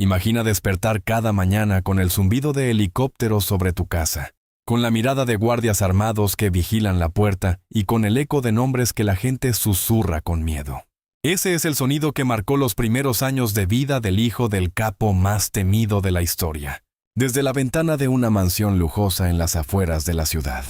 Imagina despertar cada mañana con el zumbido de helicópteros sobre tu casa, con la mirada de guardias armados que vigilan la puerta y con el eco de nombres que la gente susurra con miedo. Ese es el sonido que marcó los primeros años de vida del hijo del capo más temido de la historia. Desde la ventana de una mansión lujosa en las afueras de la ciudad.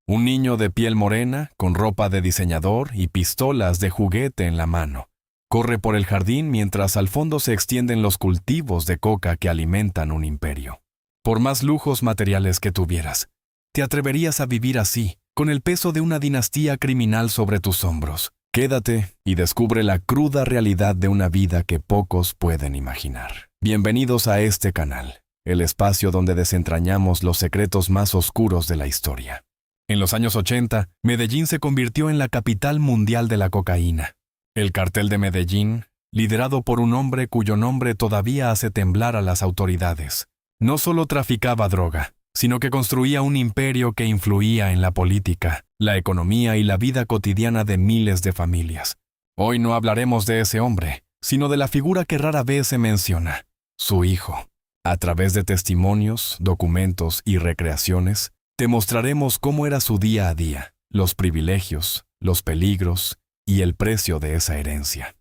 Un niño de piel morena, con ropa de diseñador y pistolas de juguete en la mano. Corre por el jardín mientras al fondo se extienden los cultivos de coca que alimentan un imperio. Por más lujos materiales que tuvieras, ¿te atreverías a vivir así, con el peso de una dinastía criminal sobre tus hombros? Quédate y descubre la cruda realidad de una vida que pocos pueden imaginar. Bienvenidos a este canal, el espacio donde desentrañamos los secretos más oscuros de la historia. En los años 80, Medellín se convirtió en la capital mundial de la cocaína. El cartel de Medellín, liderado por un hombre cuyo nombre todavía hace temblar a las autoridades, no solo traficaba droga, sino que construía un imperio que influía en la política, la economía y la vida cotidiana de miles de familias. Hoy no hablaremos de ese hombre, sino de la figura que rara vez se menciona, su hijo. A través de testimonios, documentos y recreaciones, te mostraremos cómo era su día a día, los privilegios, los peligros y el precio de esa herencia.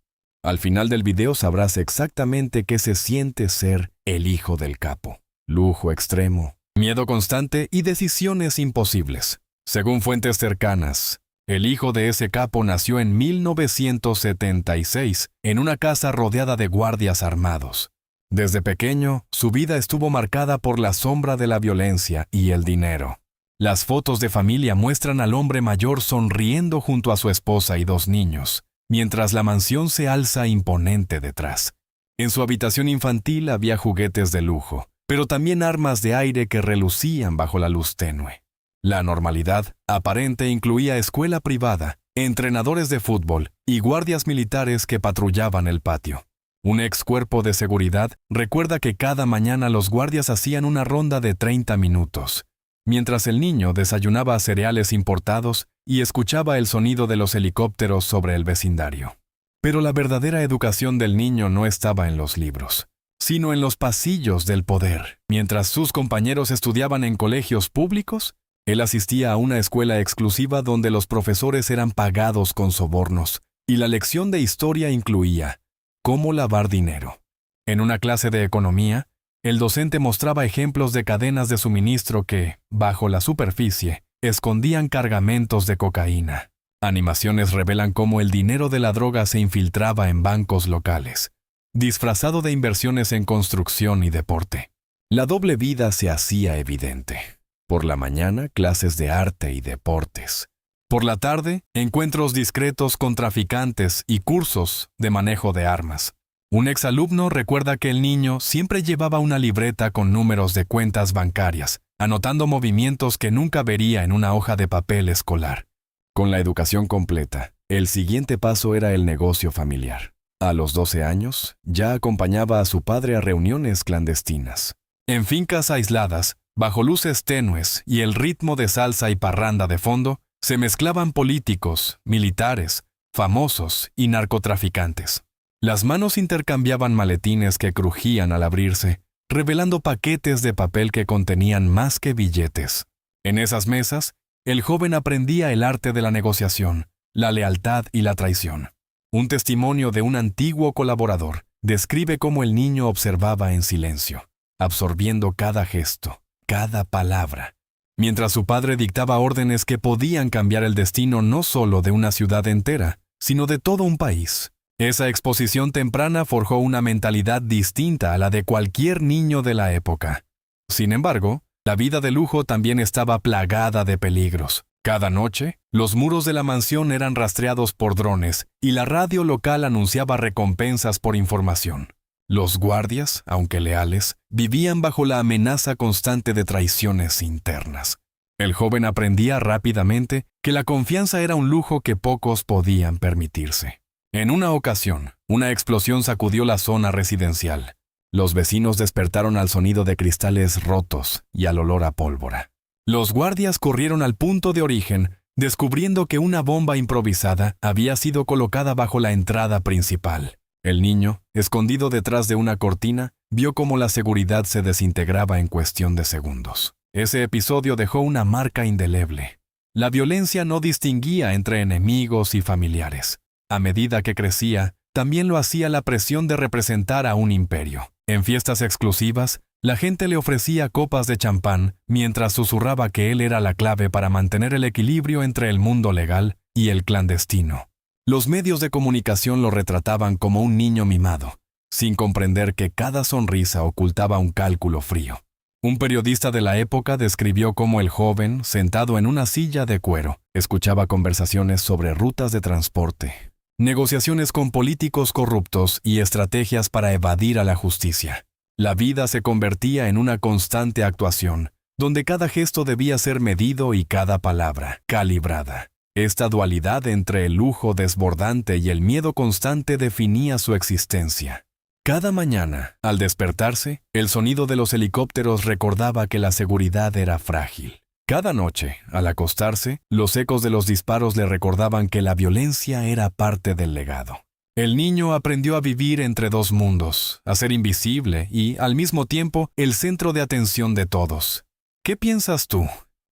Al final del video sabrás exactamente qué se siente ser el hijo del capo. Lujo extremo, miedo constante y decisiones imposibles. Según fuentes cercanas, el hijo de ese capo nació en 1976 en una casa rodeada de guardias armados. Desde pequeño, su vida estuvo marcada por la sombra de la violencia y el dinero. Las fotos de familia muestran al hombre mayor sonriendo junto a su esposa y 2 niños, mientras la mansión se alza imponente detrás. En su habitación infantil había juguetes de lujo, pero también armas de aire que relucían bajo la luz tenue. La normalidad aparente incluía escuela privada, entrenadores de fútbol y guardias militares que patrullaban el patio. Un ex cuerpo de seguridad recuerda que cada mañana los guardias hacían una ronda de 30 minutos, mientras el niño desayunaba cereales importados y escuchaba el sonido de los helicópteros sobre el vecindario. Pero la verdadera educación del niño no estaba en los libros, sino en los pasillos del poder. Mientras sus compañeros estudiaban en colegios públicos, él asistía a una escuela exclusiva donde los profesores eran pagados con sobornos, y la lección de historia incluía cómo lavar dinero. En una clase de economía, el docente mostraba ejemplos de cadenas de suministro que, bajo la superficie, escondían cargamentos de cocaína. Animaciones revelan cómo el dinero de la droga se infiltraba en bancos locales, disfrazado de inversiones en construcción y deporte. La doble vida se hacía evidente. Por la mañana, clases de arte y deportes. Por la tarde, encuentros discretos con traficantes y cursos de manejo de armas. Un exalumno recuerda que el niño siempre llevaba una libreta con números de cuentas bancarias, anotando movimientos que nunca vería en una hoja de papel escolar. Con la educación completa, el siguiente paso era el negocio familiar. A los 12 años, ya acompañaba a su padre a reuniones clandestinas. En fincas aisladas, bajo luces tenues y el ritmo de salsa y parranda de fondo, se mezclaban políticos, militares, famosos y narcotraficantes. Las manos intercambiaban maletines que crujían al abrirse, revelando paquetes de papel que contenían más que billetes. En esas mesas, el joven aprendía el arte de la negociación, la lealtad y la traición. Un testimonio de un antiguo colaborador describe cómo el niño observaba en silencio, absorbiendo cada gesto, cada palabra, mientras su padre dictaba órdenes que podían cambiar el destino no solo de una ciudad entera, sino de todo un país. Esa exposición temprana forjó una mentalidad distinta a la de cualquier niño de la época. Sin embargo, la vida de lujo también estaba plagada de peligros. Cada noche, los muros de la mansión eran rastreados por drones y la radio local anunciaba recompensas por información. Los guardias, aunque leales, vivían bajo la amenaza constante de traiciones internas. El joven aprendía rápidamente que la confianza era un lujo que pocos podían permitirse. En una ocasión, una explosión sacudió la zona residencial. Los vecinos despertaron al sonido de cristales rotos y al olor a pólvora. Los guardias corrieron al punto de origen, descubriendo que una bomba improvisada había sido colocada bajo la entrada principal. El niño, escondido detrás de una cortina, vio cómo la seguridad se desintegraba en cuestión de segundos. Ese episodio dejó una marca indeleble. La violencia no distinguía entre enemigos y familiares. A medida que crecía, también lo hacía la presión de representar a un imperio. En fiestas exclusivas, la gente le ofrecía copas de champán mientras susurraba que él era la clave para mantener el equilibrio entre el mundo legal y el clandestino. Los medios de comunicación lo retrataban como un niño mimado, sin comprender que cada sonrisa ocultaba un cálculo frío. Un periodista de la época describió cómo el joven, sentado en una silla de cuero, escuchaba conversaciones sobre rutas de transporte, negociaciones con políticos corruptos y estrategias para evadir a la justicia. La vida se convertía en una constante actuación, donde cada gesto debía ser medido y cada palabra calibrada. Esta dualidad entre el lujo desbordante y el miedo constante definía su existencia. Cada mañana, al despertarse, el sonido de los helicópteros recordaba que la seguridad era frágil. Cada noche, al acostarse, los ecos de los disparos le recordaban que la violencia era parte del legado. El niño aprendió a vivir entre dos mundos, a ser invisible y, al mismo tiempo, el centro de atención de todos. ¿Qué piensas tú?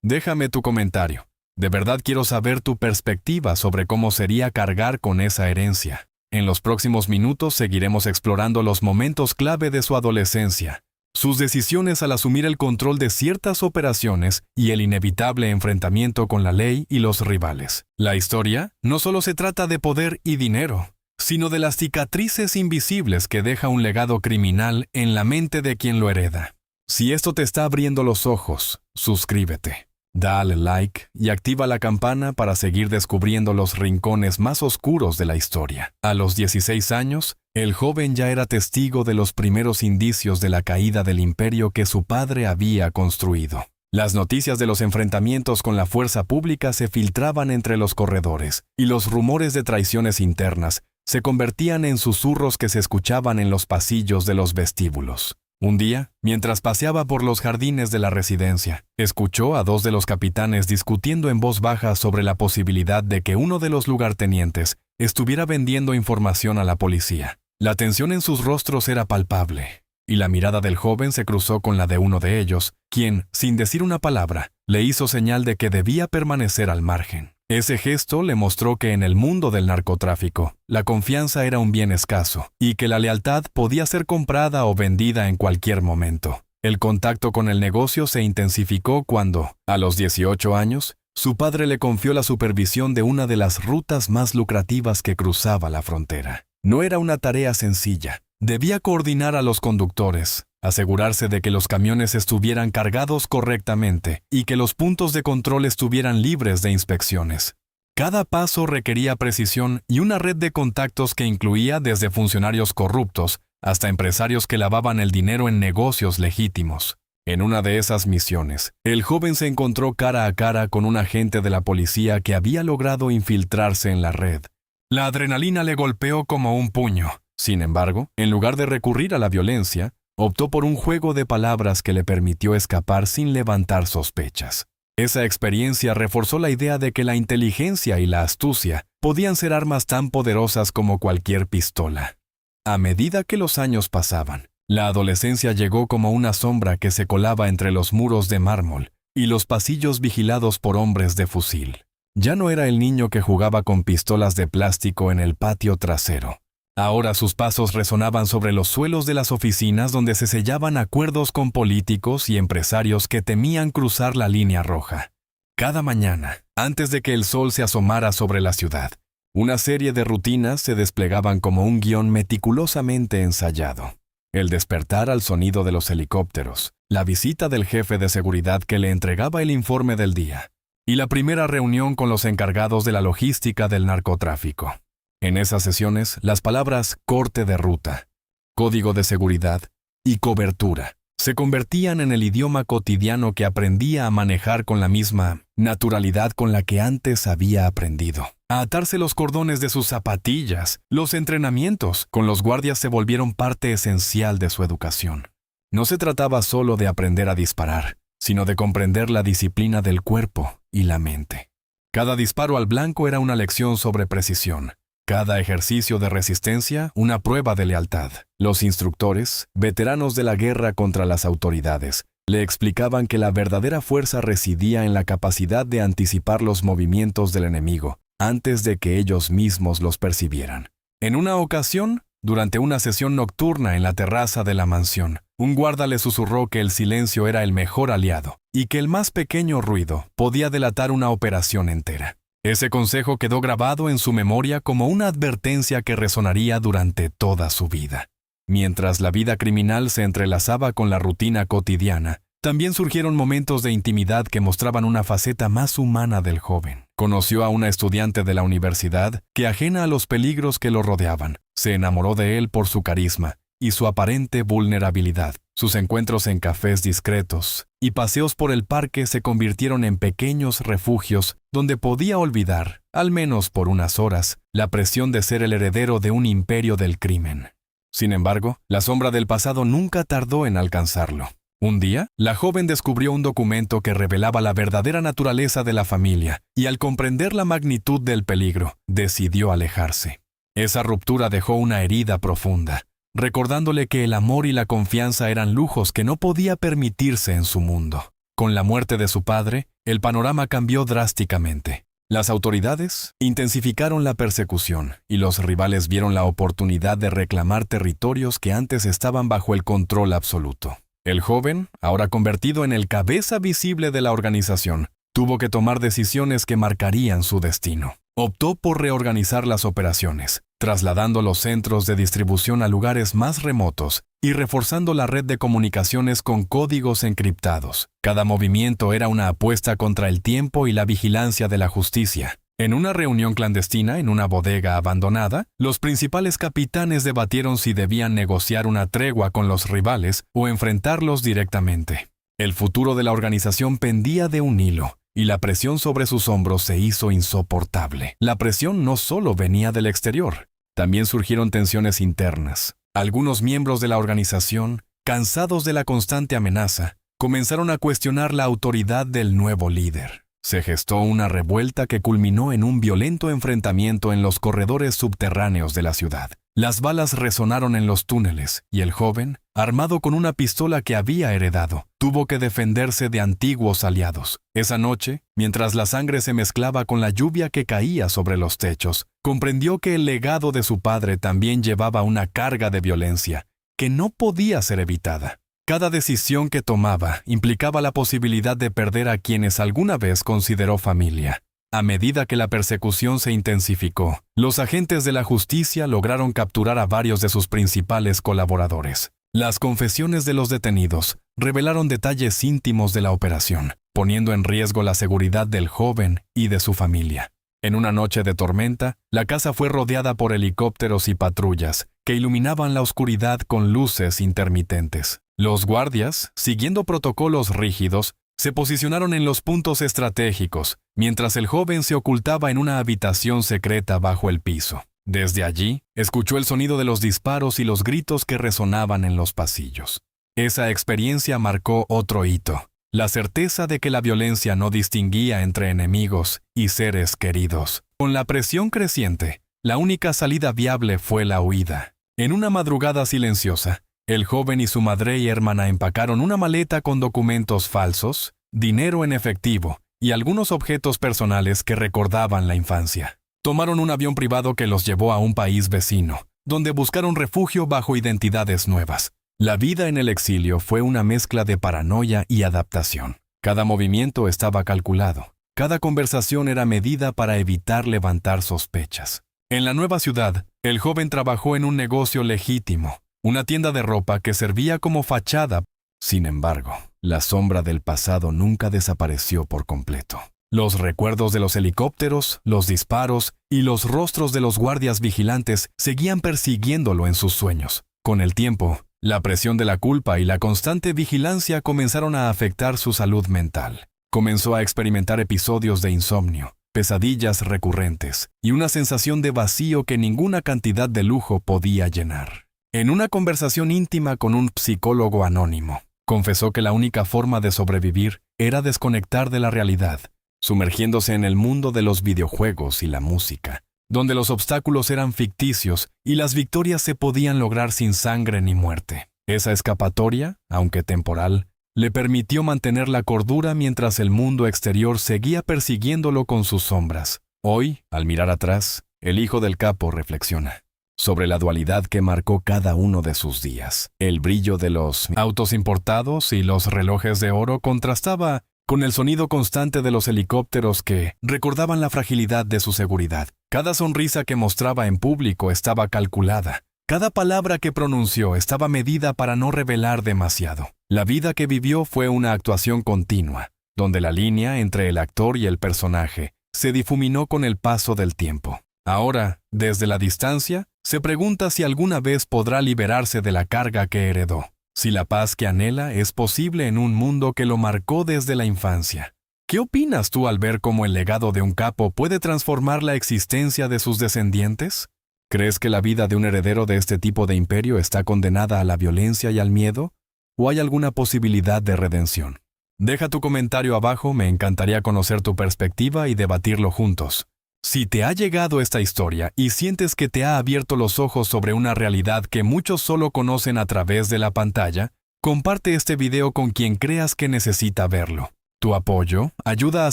Déjame tu comentario. De verdad quiero saber tu perspectiva sobre cómo sería cargar con esa herencia. En los próximos minutos seguiremos explorando los momentos clave de su adolescencia, sus decisiones al asumir el control de ciertas operaciones y el inevitable enfrentamiento con la ley y los rivales. La historia no solo se trata de poder y dinero, sino de las cicatrices invisibles que deja un legado criminal en la mente de quien lo hereda. Si esto te está abriendo los ojos, suscríbete, dale like y activa la campana para seguir descubriendo los rincones más oscuros de la historia. A los 16 años, el joven ya era testigo de los primeros indicios de la caída del imperio que su padre había construido. Las noticias de los enfrentamientos con la fuerza pública se filtraban entre los corredores, y los rumores de traiciones internas se convertían en susurros que se escuchaban en los pasillos de los vestíbulos. Un día, mientras paseaba por los jardines de la residencia, escuchó a dos de los capitanes discutiendo en voz baja sobre la posibilidad de que uno de los lugartenientes estuviera vendiendo información a la policía. La tensión en sus rostros era palpable, y la mirada del joven se cruzó con la de uno de ellos, quien, sin decir una palabra, le hizo señal de que debía permanecer al margen. Ese gesto le mostró que en el mundo del narcotráfico, la confianza era un bien escaso y que la lealtad podía ser comprada o vendida en cualquier momento. El contacto con el negocio se intensificó cuando, a los 18 años, su padre le confió la supervisión de una de las rutas más lucrativas que cruzaba la frontera. No era una tarea sencilla. Debía coordinar a los conductores, asegurarse de que los camiones estuvieran cargados correctamente y que los puntos de control estuvieran libres de inspecciones. Cada paso requería precisión y una red de contactos que incluía desde funcionarios corruptos hasta empresarios que lavaban el dinero en negocios legítimos. En una de esas misiones, el joven se encontró cara a cara con un agente de la policía que había logrado infiltrarse en la red. La adrenalina le golpeó como un puño. Sin embargo, en lugar de recurrir a la violencia, optó por un juego de palabras que le permitió escapar sin levantar sospechas. Esa experiencia reforzó la idea de que la inteligencia y la astucia podían ser armas tan poderosas como cualquier pistola. A medida que los años pasaban, la adolescencia llegó como una sombra que se colaba entre los muros de mármol y los pasillos vigilados por hombres de fusil. Ya no era el niño que jugaba con pistolas de plástico en el patio trasero. Ahora sus pasos resonaban sobre los suelos de las oficinas donde se sellaban acuerdos con políticos y empresarios que temían cruzar la línea roja. Cada mañana, antes de que el sol se asomara sobre la ciudad, una serie de rutinas se desplegaban como un guión meticulosamente ensayado. El despertar al sonido de los helicópteros, la visita del jefe de seguridad que le entregaba el informe del día, y la primera reunión con los encargados de la logística del narcotráfico. En esas sesiones, las palabras corte de ruta, código de seguridad y cobertura se convertían en el idioma cotidiano que aprendía a manejar con la misma naturalidad con la que antes había aprendido. A atarse los cordones de sus zapatillas, los entrenamientos con los guardias se volvieron parte esencial de su educación. No se trataba solo de aprender a disparar, sino de comprender la disciplina del cuerpo y la mente. Cada disparo al blanco era una lección sobre precisión. Cada ejercicio de resistencia, una prueba de lealtad. Los instructores, veteranos de la guerra contra las autoridades, le explicaban que la verdadera fuerza residía en la capacidad de anticipar los movimientos del enemigo antes de que ellos mismos los percibieran. En una ocasión, durante una sesión nocturna en la terraza de la mansión, un guarda le susurró que el silencio era el mejor aliado y que el más pequeño ruido podía delatar una operación entera. Ese consejo quedó grabado en su memoria como una advertencia que resonaría durante toda su vida. Mientras la vida criminal se entrelazaba con la rutina cotidiana, también surgieron momentos de intimidad que mostraban una faceta más humana del joven. Conoció a una estudiante de la universidad que, ajena a los peligros que lo rodeaban, se enamoró de él por su carisma y su aparente vulnerabilidad. Sus encuentros en cafés discretos y paseos por el parque se convirtieron en pequeños refugios donde podía olvidar, al menos por unas horas, la presión de ser el heredero de un imperio del crimen. Sin embargo, la sombra del pasado nunca tardó en alcanzarlo. Un día, la joven descubrió un documento que revelaba la verdadera naturaleza de la familia y, al comprender la magnitud del peligro, decidió alejarse. Esa ruptura dejó una herida profunda, recordándole que el amor y la confianza eran lujos que no podía permitirse en su mundo. Con la muerte de su padre, el panorama cambió drásticamente. Las autoridades intensificaron la persecución y los rivales vieron la oportunidad de reclamar territorios que antes estaban bajo el control absoluto. El joven, ahora convertido en el cabeza visible de la organización, tuvo que tomar decisiones que marcarían su destino. Optó por reorganizar las operaciones, trasladando los centros de distribución a lugares más remotos y reforzando la red de comunicaciones con códigos encriptados. Cada movimiento era una apuesta contra el tiempo y la vigilancia de la justicia. En una reunión clandestina en una bodega abandonada, los principales capitanes debatieron si debían negociar una tregua con los rivales o enfrentarlos directamente. El futuro de la organización pendía de un hilo, y la presión sobre sus hombros se hizo insoportable. La presión no solo venía del exterior, también surgieron tensiones internas. Algunos miembros de la organización, cansados de la constante amenaza, comenzaron a cuestionar la autoridad del nuevo líder. Se gestó una revuelta que culminó en un violento enfrentamiento en los corredores subterráneos de la ciudad. Las balas resonaron en los túneles y el joven, armado con una pistola que había heredado, tuvo que defenderse de antiguos aliados. Esa noche, mientras la sangre se mezclaba con la lluvia que caía sobre los techos, comprendió que el legado de su padre también llevaba una carga de violencia que no podía ser evitada. Cada decisión que tomaba implicaba la posibilidad de perder a quienes alguna vez consideró familia. A medida que la persecución se intensificó, los agentes de la justicia lograron capturar a varios de sus principales colaboradores. Las confesiones de los detenidos revelaron detalles íntimos de la operación, poniendo en riesgo la seguridad del joven y de su familia. En una noche de tormenta, la casa fue rodeada por helicópteros y patrullas que iluminaban la oscuridad con luces intermitentes. Los guardias, siguiendo protocolos rígidos, se posicionaron en los puntos estratégicos, mientras el joven se ocultaba en una habitación secreta bajo el piso. Desde allí, escuchó el sonido de los disparos y los gritos que resonaban en los pasillos. Esa experiencia marcó otro hito, la certeza de que la violencia no distinguía entre enemigos y seres queridos. Con la presión creciente, la única salida viable fue la huida. En una madrugada silenciosa, el joven y su madre y hermana empacaron una maleta con documentos falsos, dinero en efectivo y algunos objetos personales que recordaban la infancia. Tomaron un avión privado que los llevó a un país vecino, donde buscaron refugio bajo identidades nuevas. La vida en el exilio fue una mezcla de paranoia y adaptación. Cada movimiento estaba calculado. Cada conversación era medida para evitar levantar sospechas. En la nueva ciudad, el joven trabajó en un negocio legítimo, una tienda de ropa que servía como fachada. Sin embargo, la sombra del pasado nunca desapareció por completo. Los recuerdos de los helicópteros, los disparos y los rostros de los guardias vigilantes seguían persiguiéndolo en sus sueños. Con el tiempo, la presión de la culpa y la constante vigilancia comenzaron a afectar su salud mental. Comenzó a experimentar episodios de insomnio, pesadillas recurrentes y una sensación de vacío que ninguna cantidad de lujo podía llenar. En una conversación íntima con un psicólogo anónimo, confesó que la única forma de sobrevivir era desconectar de la realidad, sumergiéndose en el mundo de los videojuegos y la música. donde los obstáculos eran ficticios y las victorias se podían lograr sin sangre ni muerte. Esa escapatoria, aunque temporal, le permitió mantener la cordura mientras el mundo exterior seguía persiguiéndolo con sus sombras. Hoy, al mirar atrás, el hijo del capo reflexiona sobre la dualidad que marcó cada uno de sus días. El brillo de los autos importados y los relojes de oro contrastaba con el sonido constante de los helicópteros que recordaban la fragilidad de su seguridad. Cada sonrisa que mostraba en público estaba calculada. Cada palabra que pronunció estaba medida para no revelar demasiado. La vida que vivió fue una actuación continua, donde la línea entre el actor y el personaje se difuminó con el paso del tiempo. Ahora, desde la distancia, se pregunta si alguna vez podrá liberarse de la carga que heredó. Si la paz que anhela es posible en un mundo que lo marcó desde la infancia. ¿Qué opinas tú al ver cómo el legado de un capo puede transformar la existencia de sus descendientes? ¿Crees que la vida de un heredero de este tipo de imperio está condenada a la violencia y al miedo? ¿O hay alguna posibilidad de redención? Deja tu comentario abajo, me encantaría conocer tu perspectiva y debatirlo juntos. Si te ha llegado esta historia y sientes que te ha abierto los ojos sobre una realidad que muchos solo conocen a través de la pantalla, comparte este video con quien creas que necesita verlo. Tu apoyo ayuda a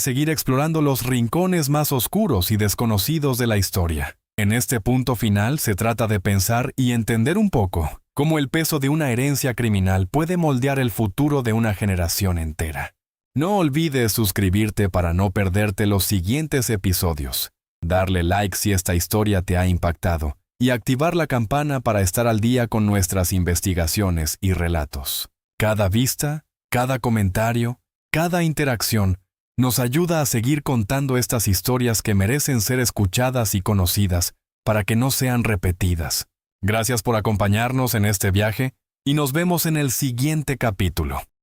seguir explorando los rincones más oscuros y desconocidos de la historia. En este punto final se trata de pensar y entender un poco cómo el peso de una herencia criminal puede moldear el futuro de una generación entera. No olvides suscribirte para no perderte los siguientes episodios, darle like si esta historia te ha impactado y activar la campana para estar al día con nuestras investigaciones y relatos. Cada vista, cada comentario, cada interacción nos ayuda a seguir contando estas historias que merecen ser escuchadas y conocidas para que no sean repetidas. Gracias por acompañarnos en este viaje y nos vemos en el siguiente capítulo.